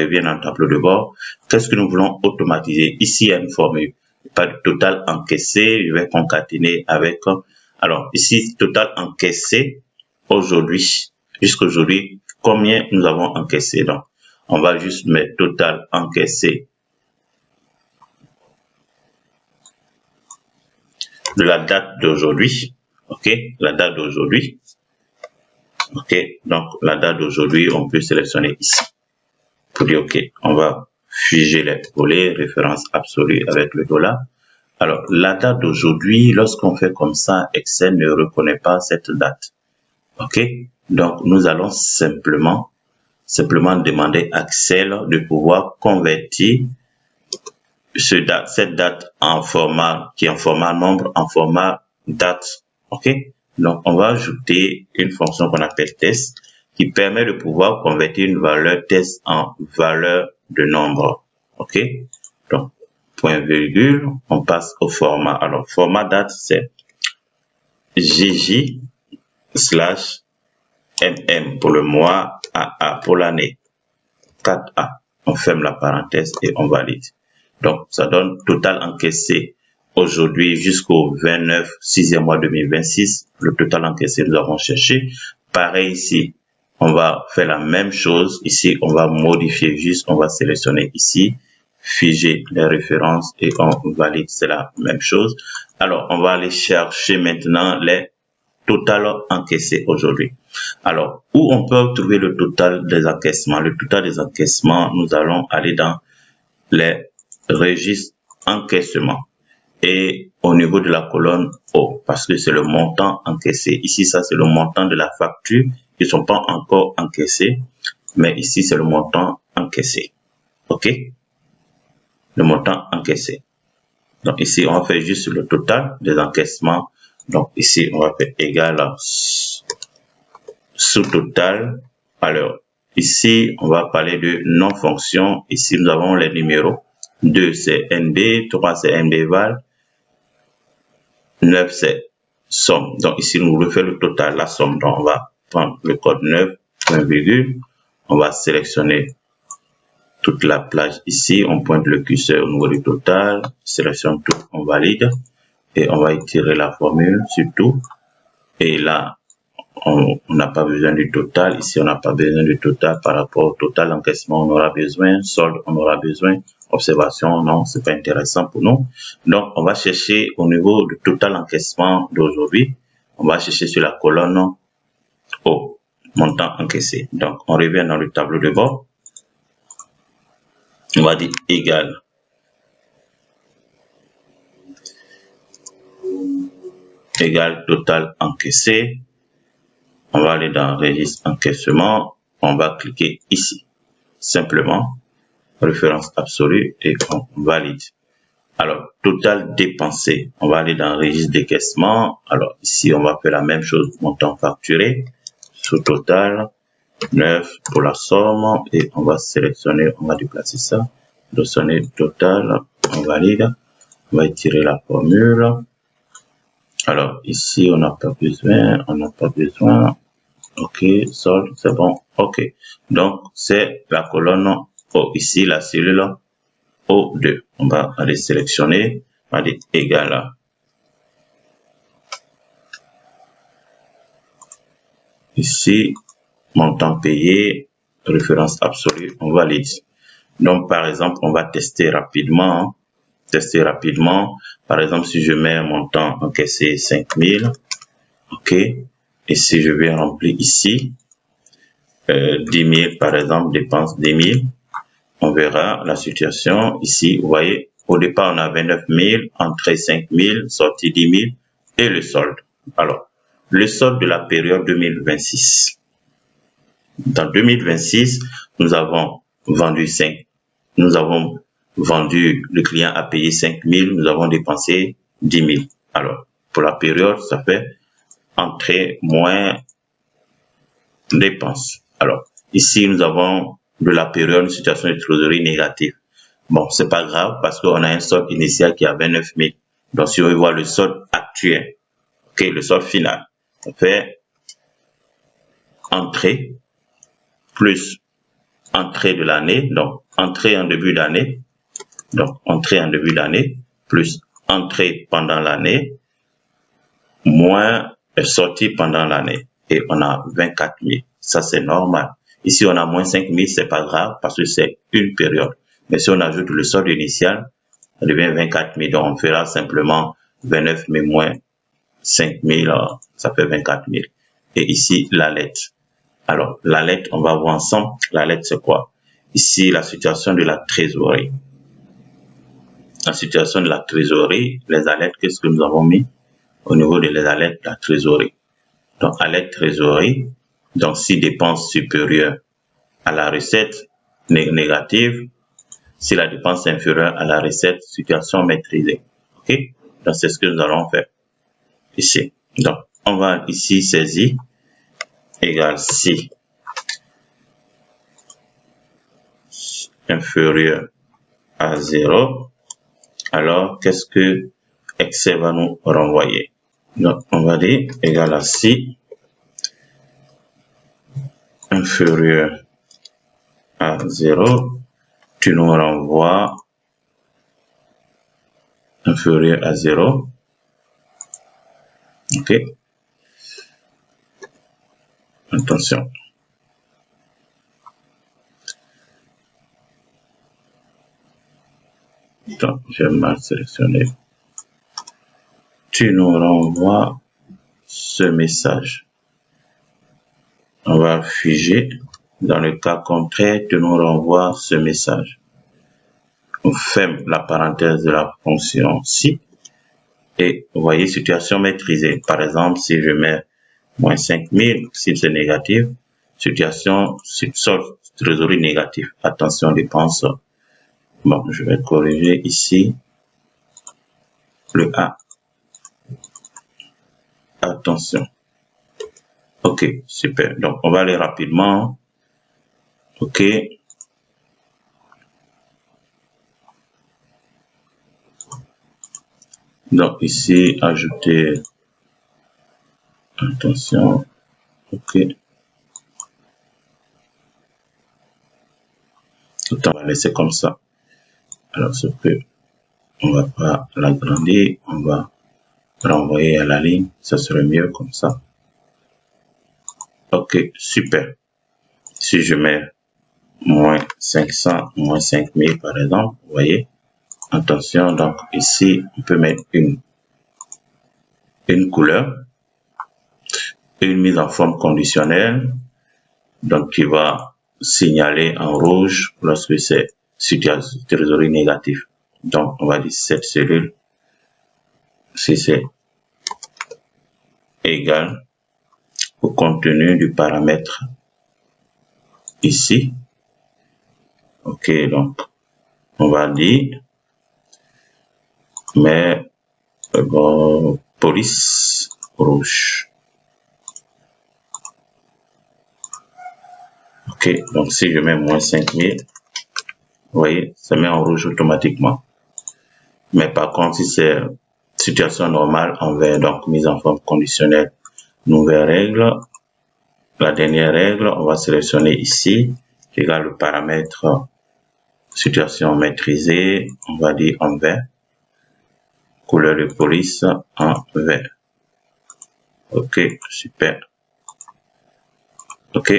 revient dans le tableau de bord. Qu'est-ce que nous voulons automatiser? Ici, il y a une formule. Pas de total encaissé. Je vais concaténer avec... Alors, ici, total encaissé aujourd'hui. Jusqu'aujourd'hui, combien nous avons encaissé? Donc, on va juste mettre total encaissé de la date d'aujourd'hui. OK? La date d'aujourd'hui. OK? Donc, la date d'aujourd'hui, on peut sélectionner ici. Pour dire OK, on va figer les volets, référence absolue avec le dollar. Alors, la date d'aujourd'hui, lorsqu'on fait comme ça, Excel ne reconnaît pas cette date. OK? Donc, nous allons simplement demander à Excel de pouvoir convertir cette date en format, qui est en format nombre, en format date. OK? Donc, on va ajouter une fonction qu'on appelle test, qui permet de pouvoir convertir une valeur test en valeur de nombre. OK? Donc, point virgule, on passe au format. Alors, format date, c'est JJ/MM pour le mois, AA pour l'année, 4A. On ferme la parenthèse et on valide. Donc, ça donne total encaissé aujourd'hui jusqu'au 29, 6e mois 2026. Le total encaissé, nous avons cherché. Pareil ici, on va faire la même chose. Ici, on va modifier juste, on va sélectionner ici, figer les références et on valide, c'est la même chose. Alors, on va aller chercher maintenant les total encaissé aujourd'hui. Alors, où on peut trouver le total des encaissements? Le total des encaissements, nous allons aller dans les registres encaissement et au niveau de la colonne O, parce que c'est le montant encaissé. Ici, ça, c'est le montant de la facture qui ne sont pas encore encaissés, mais ici, c'est le montant encaissé. OK? Le montant encaissé. Donc, ici, on va faire juste le total des encaissements. Donc, ici, on va faire égal à sous-total. Alors, ici, on va parler de non-fonction. Ici, nous avons les numéros. 2, c'est ND. 3, c'est NDVAL. 9, c'est somme. Donc, ici, nous voulons faire le total, la somme. Donc, on va prendre le code 9, point virgule. On va sélectionner toute la plage ici. On pointe le curseur au niveau du total. Sélectionne tout. On valide. Et on va étirer la formule sur tout. Et là, on n'a pas besoin du total. Ici, on n'a pas besoin du total par rapport au total encaissement. On aura besoin. Solde, on aura besoin. Observation, non, c'est pas intéressant pour nous. Donc, on va chercher au niveau du total encaissement d'aujourd'hui. On va chercher sur la colonne O, montant encaissé. Donc, on revient dans le tableau de bord. On va dire égal. Égal total encaissé. On va aller dans registre encaissement. On va cliquer ici. Simplement, référence absolue et on valide. Alors, total dépensé. On va aller dans registre décaissement. Alors, ici, on va faire la même chose. Montant facturé. Sous total. 9 pour la somme. Et on va sélectionner, on va déplacer ça. Sélectionner total. On valide. On va étirer la formule. Alors, ici, on n'a pas besoin, OK, solde, c'est bon, OK. Donc, c'est la colonne O. Ici, la cellule O2. On va aller sélectionner, on va dire égal à. Ici, montant payé, référence absolue, on valide. Donc, par exemple, on va tester rapidement. Par exemple, si je mets un montant encaissé 5000, OK, et si je vais remplir ici 10 000, par exemple, dépense 10 000, on verra la situation ici. Vous voyez, au départ, on a 29 000, entrée 5 000, sortie 10 000 et le solde. Alors, le solde de la période 2026. Dans 2026, nous avons vendu le client a payé 5 000, nous avons dépensé 10 000. Alors, pour la période, ça fait entrée moins dépenses. Alors, ici, nous avons de la période une situation de trésorerie négative. Bon, c'est pas grave parce qu'on a un solde initial qui est à 29 000. Donc, si on veut voir le solde actuel, OK, le solde final, ça fait entrée plus entrée de l'année, donc entrée en début d'année, donc entrée en début d'année, plus entrée pendant l'année, moins sortie pendant l'année. Et on a 24 000. Ça, c'est normal. Ici, on a moins 5 000, c'est pas grave parce que c'est une période. Mais si on ajoute le solde initial, ça devient 24 000. Donc, on fera simplement 29 000 moins 5 000, ça fait 24 000. Et ici, la lettre. Alors, la lettre, on va voir ensemble. La lettre, c'est quoi? Ici, la situation de la trésorerie. La situation de la trésorerie, les alertes, qu'est-ce que nous avons mis au niveau de les alertes de la trésorerie? Donc, alerte trésorerie, donc si dépense supérieure à la recette négative, si la dépense est inférieure à la recette, situation maîtrisée. OK? Donc, c'est ce que nous allons faire ici. Donc, on va ici saisir égale si inférieur à 0. Alors, qu'est-ce que excès va nous renvoyer? Donc, on va dire égal à si inférieur à 0, tu nous renvoies inférieur à 0. OK. Attention. Donc, j'ai mal sélectionné. Tu nous renvoies ce message. On va figer. Dans le cas contraire, tu nous renvoies ce message. On ferme la parenthèse de la fonction si. Et vous voyez, situation maîtrisée. Par exemple, si je mets moins 5 000, si c'est négatif, situation solde trésorerie négatif. Attention, dépense. Bon, je vais corriger ici le A. Attention. OK, super. Donc, on va aller rapidement. OK. Donc, ici, ajouter. Attention. OK. Tout on va laisser comme ça. Alors, ce que on va pas l'agrandir, on va renvoyer à la ligne. Ça serait mieux comme ça. OK, super. Si je mets moins 500, moins 5000 par exemple, vous voyez. Attention, donc ici, on peut mettre une couleur, une mise en forme conditionnelle, donc qui va signaler en rouge lorsque c'est situation trésorerie négative. Donc, on va dire cette cellule, si c'est égal au contenu du paramètre ici. OK, donc, on va dire, mais bon, police rouge. OK, donc si je mets moins 5000, vous voyez, ça met en rouge automatiquement. Mais par contre, si c'est situation normale, on va donc mise en forme conditionnelle, nouvelle règle. La dernière règle, on va sélectionner ici, égal le paramètre situation maîtrisée, on va dire en vert, couleur de police en vert. OK, super. OK,